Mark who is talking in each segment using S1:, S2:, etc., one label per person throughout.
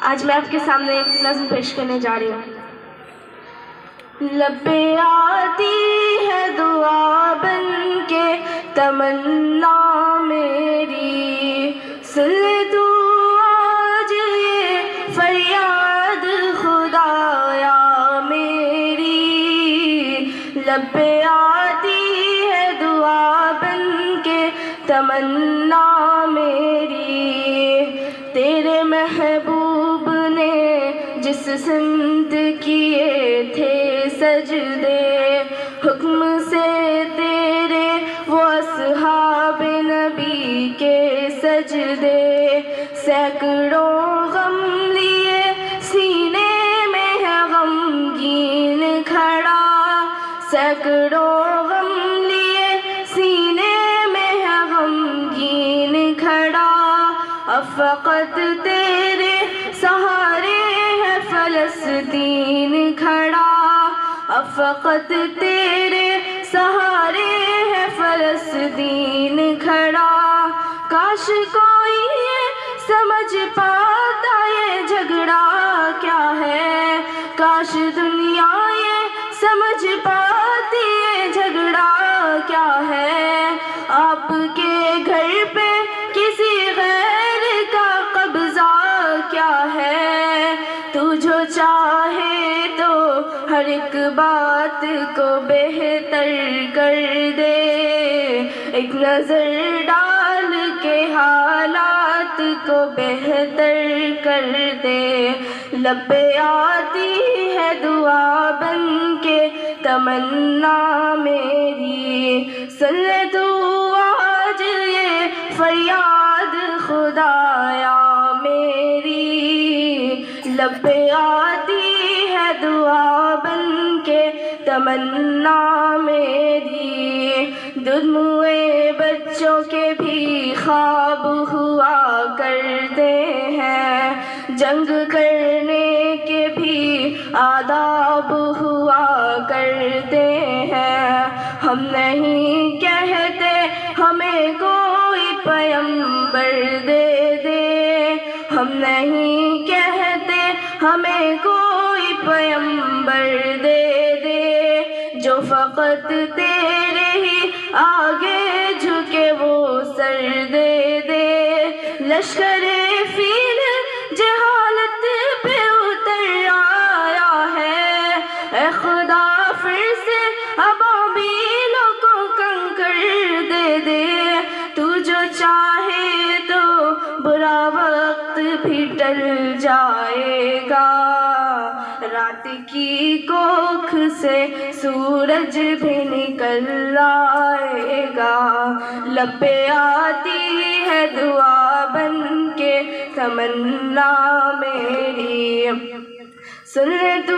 S1: آج میں آپ کے سامنے ایک نظم پیش کرنے جا رہی ہوں۔ لب پہ آتی ہے دعا بن کے تمنا میری، سن لے تو آج یہ فریاد خدایا میری۔ لب پہ آتی ہے دعا بن کے تمنا میری، تیرے محبوب نے جس سمت کیے تھے سجدے، حکم سے تیرے وہ اصحاب نبی کے سجدے، سینکڑوں غم لیے سینے میں ہے غمگین کھڑا، سینکڑوں غم لیے سینے میں ہے غمگین کھڑا، اب فقط تیرے سہارے ہے فلسطین کھڑا، اب فقط تیرے سہارے ہے فلسطین کھڑا۔ کاش کوئی یہ سمجھ پاتا یہ جھگڑا کیا ہے، کاش دنیا یہ سمجھ پاتی یہ جھگڑا کیا ہے۔ آپ کے گھر پہ کسی غیر کا قبضہ کیا ہے، تو جو چاہے تو ہر ایک بات کو بہتر کر دے، ایک نظر ڈال کے حالات کو بہتر کر دے۔ لب پہ آتی ہے دعا بن کے تمنا میری، سن لے تو آج یہ فریاد خدایا میری۔ لب پہ آتی ہے دعا بن کے تمنا میری، دودھ موئے بچوں کے بھی خواب ہوا کرتے ہیں، جنگ کرنے کے بھی آداب ہوا کرتے ہیں۔ ہم نہیں کہتے ہمیں کوئی پیغمبر دے دے، ہم نہیں کہتے ہمیں کوئی پیغمبر دے دے، جو فقط تیرے ہی آگے جھکے وہ سر دے دے۔ لشکر فیل جہالت پہ اتر آیا ہے، اے خدا پھر سے ابابیلوں کو کنکر دے دے، تو جو چاہے تو برا وقت بھی ٹل جائے گا، رات کی کوکھ سے سورج بھی نکل آئے گا۔ لب پہ آتی ہے دعا بن کے تمنا میری، سن لے تو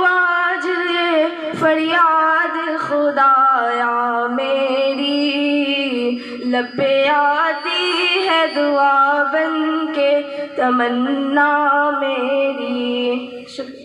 S1: آج یہ فریاد خدایا میری۔ لب پہ آتی ہے دعا بن کے تمنا میری۔ شکریہ۔